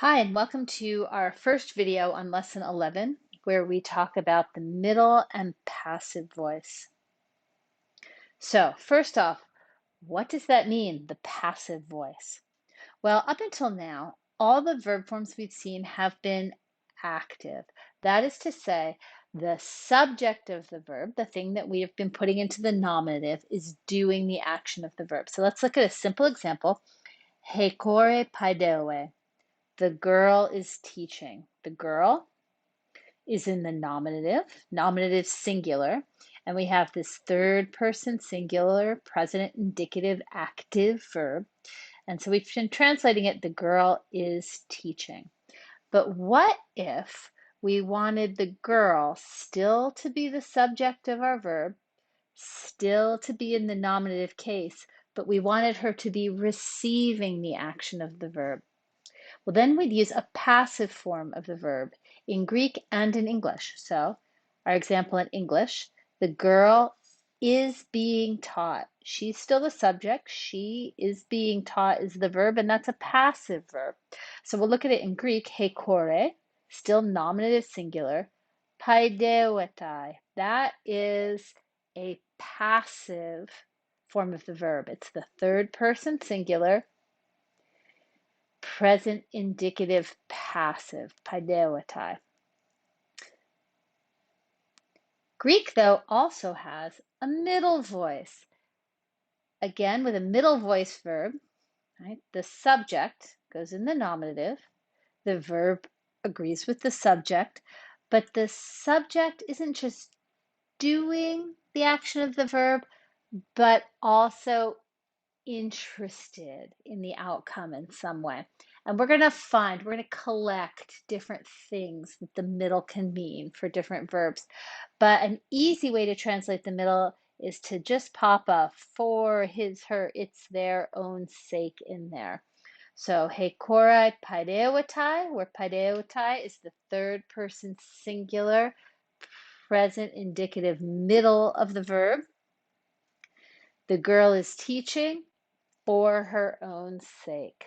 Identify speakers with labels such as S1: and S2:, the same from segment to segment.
S1: Hi, and welcome to our first video on Lesson 11, where we talk about the middle and passive voice. So, first off, what does that mean, the passive voice? Well, up until now, all the verb forms we've seen have been active. That is to say, the subject of the verb, the thing that we have been putting into the nominative, is doing the action of the verb. So let's look at a simple example. He kore paidewe. The girl is teaching. The girl is in the nominative singular, and we have this third person singular present indicative active verb. And so we've been translating it, the girl is teaching. But what if we wanted the girl still to be the subject of our verb, still to be in the nominative case, but we wanted her to be receiving the action of the verb? Well, then we'd use a passive form of the verb in Greek and in English. So, our example in English, the girl is being taught. She's still the subject. She is being taught is the verb, and that's a passive verb. So, we'll look at it in Greek, he kore, still nominative singular, paideuetai. That is a passive form of the verb. It's the third person singular present indicative passive, paideuetai. Greek, though, also has a middle voice. Again, with a middle voice verb, right? The subject goes in the nominative. The verb agrees with the subject, but the subject isn't just doing the action of the verb, but also interested in the outcome in some way. And we're going to collect different things that the middle can mean for different verbs. But an easy way to translate the middle is to just pop a for, his, her, its, their own sake in there. So, he korai paideuetai, where paideuetai is the third person singular, present indicative middle of the verb. The girl is teaching for her own sake.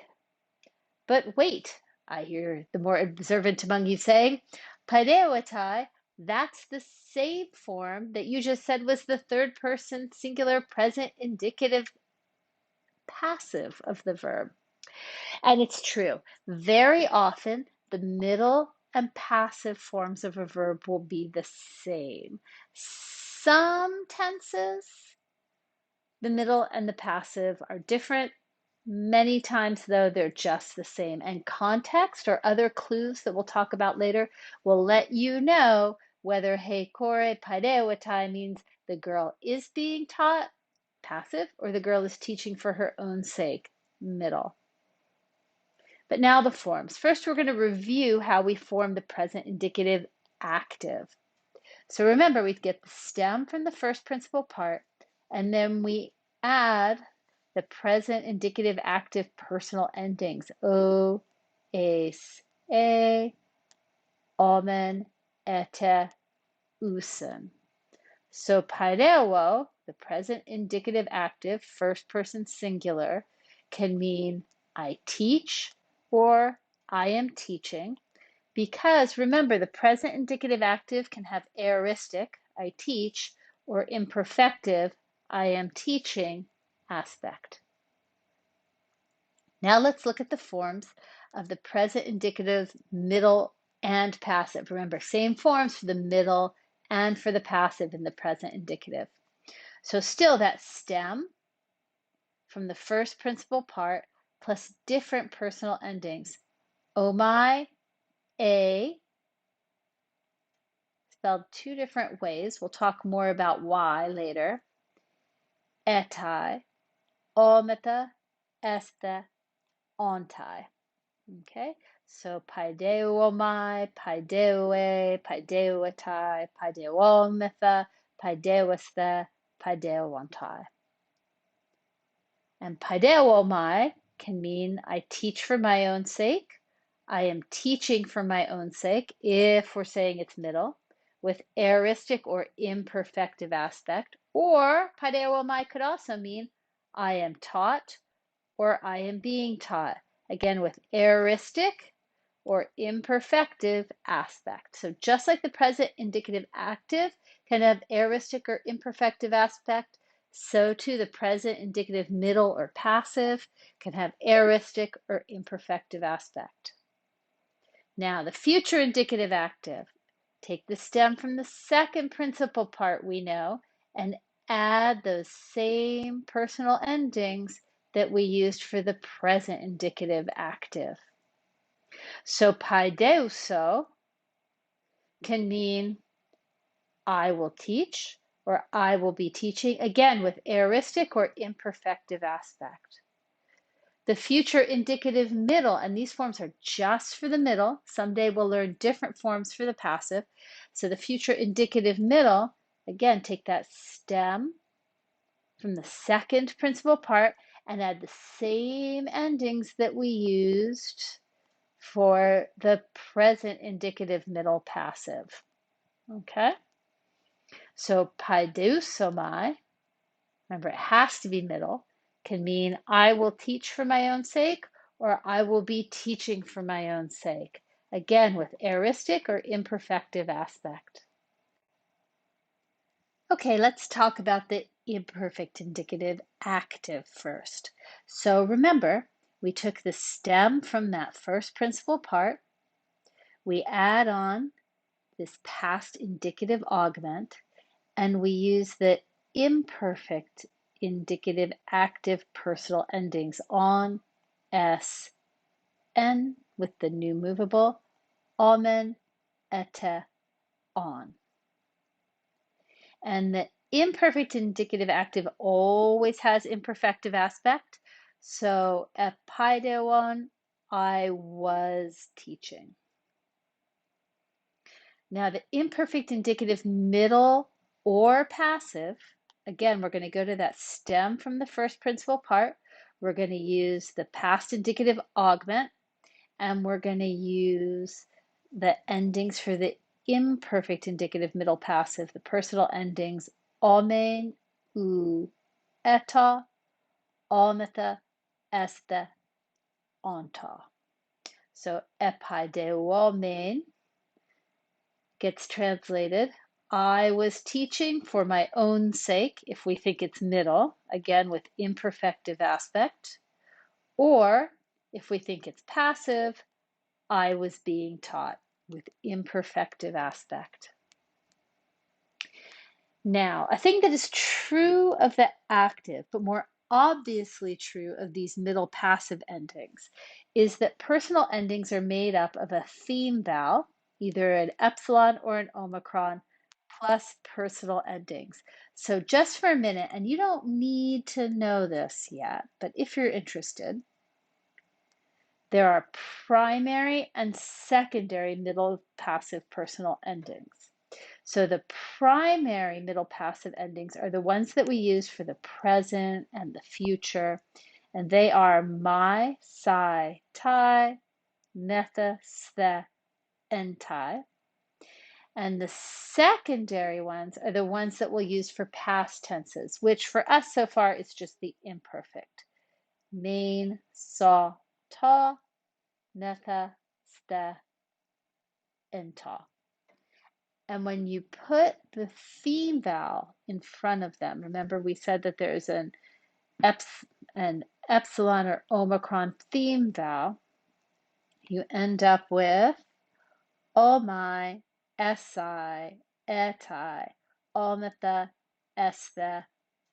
S1: But wait, I hear the more observant among you saying, paideuetai, that's the same form that you just said was the third person singular present indicative passive of the verb. And it's true. Very often, the middle and passive forms of a verb will be the same. Some tenses, the middle and the passive are different. Many times, though, they're just the same. And context or other clues that we'll talk about later will let you know whether he kore paideuetai means the girl is being taught, passive, or the girl is teaching for her own sake, middle. But now the forms. First, we're going to review how we form the present indicative active. So remember, we get the stem from the first principal part, and then we add the present indicative active personal endings. O, es, e, omen, ete, usen. So paideuo, the present indicative active, first person singular, can mean I teach or I am teaching. Because remember, the present indicative active can have aoristic, I teach, or imperfective, I am teaching aspect. Now let's look at the forms of the present indicative, middle, and passive. Remember, same forms for the middle and for the passive in the present indicative. So still that stem from the first principal part plus different personal endings. Omai, a, spelled two different ways. We'll talk more about why later. Etai, ometa, este, ontai. Okay, so paideuomai, paideue, paideuetai, paideuometha, paideueste, paideuontai. And paideuomai can mean I teach for my own sake. I am teaching for my own sake, if we're saying it's middle, with aoristic or imperfective aspect. Or paideuomai could also mean I am taught or I am being taught. Again, with aoristic or imperfective aspect. So just like the present indicative active can have aoristic or imperfective aspect, so too the present indicative middle or passive can have aoristic or imperfective aspect. Now the future indicative active. Take the stem from the second principal part we know and add those same personal endings that we used for the present indicative active. So paideuso can mean I will teach or I will be teaching, again with aoristic or imperfective aspect. The future indicative middle, and these forms are just for the middle. Someday we'll learn different forms for the passive. So the future indicative middle, again, take that stem from the second principal part and add the same endings that we used for the present indicative middle passive. Okay? So paideusomai, remember it has to be middle, can mean I will teach for my own sake or I will be teaching for my own sake. Again, with aoristic or imperfective aspect. Okay, let's talk about the imperfect indicative active first. So remember, we took the stem from that first principal part. We add on this past indicative augment, and we use the imperfect indicative active personal endings on, s, n with the new movable, omen, ete, on. And the imperfect indicative active always has imperfective aspect. So epaideon, I was teaching. Now the imperfect indicative middle or passive, again, we're going to go to that stem from the first principal part. We're going to use the past indicative augment, and we're going to use the endings for the imperfect indicative middle passive, the personal endings omen, ou, eta, ometa, este, onta. So epaideomen gets translated, I was teaching for my own sake, if we think it's middle, again with imperfective aspect, or if we think it's passive, I was being taught with imperfective aspect. Now, a thing that is true of the active, but more obviously true of these middle passive endings, is that personal endings are made up of a theme vowel, either an epsilon or an omicron, plus personal endings. So just for a minute, and you don't need to know this yet, but if you're interested, there are primary and secondary middle passive personal endings. So the primary middle passive endings are the ones that we use for the present and the future, and they are my, sai, tai, netha, sthe, entai. And the secondary ones are the ones that we'll use for past tenses, which for us so far is just the imperfect. Main, saw, ta, netha, sthe, enta. And when you put the theme vowel in front of them, remember we said that there's an epsilon or omicron theme vowel, you end up with omai, si, etai, ometa, esthe,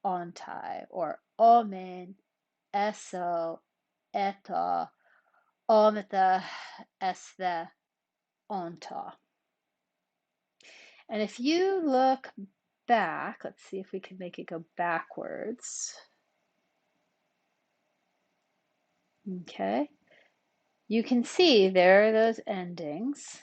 S1: ontai, or omen, eso, eta, ometa, esthe, onta. And if you look back, let's see if we can make it go backwards. Okay, you can see there are those endings,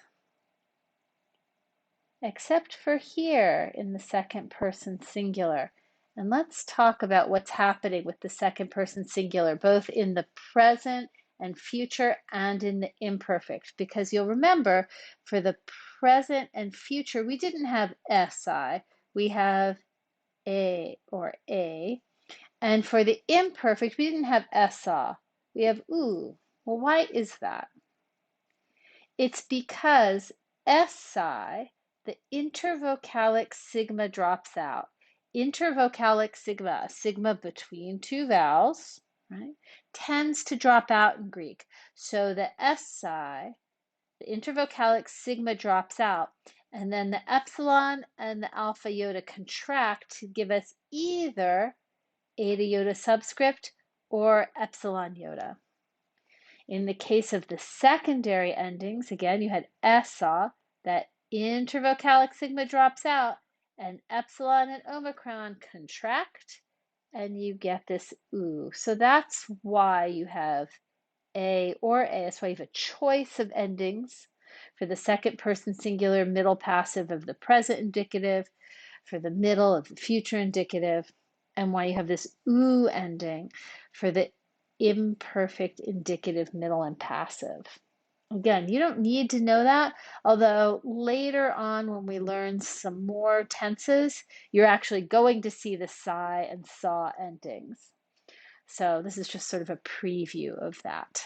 S1: except for here in the second person singular. And let's talk about what's happening with the second person singular, both in the present and future and in the imperfect, because you'll remember for the present and future, we didn't have si, we have a or a. And for the imperfect, we didn't have esa, we have u. Well, why is that? It's because SI, the intervocalic sigma drops out. Intervocalic sigma, a sigma between two vowels, right, tends to drop out in Greek. So the SI, the intervocalic sigma drops out, and then the epsilon and the alpha iota contract to give us either eta iota subscript or epsilon iota. In the case of the secondary endings, again, you had ESA, that intervocalic sigma drops out, and epsilon and omicron contract, and you get this oo. So that's why you have A or A. That's why you have a choice of endings for the second person singular middle passive of the present indicative, for the middle of the future indicative, and why you have this oo ending for the imperfect indicative middle and passive. Again, you don't need to know that, although later on when we learn some more tenses, you're actually going to see the psi and saw endings. So this is just sort of a preview of that.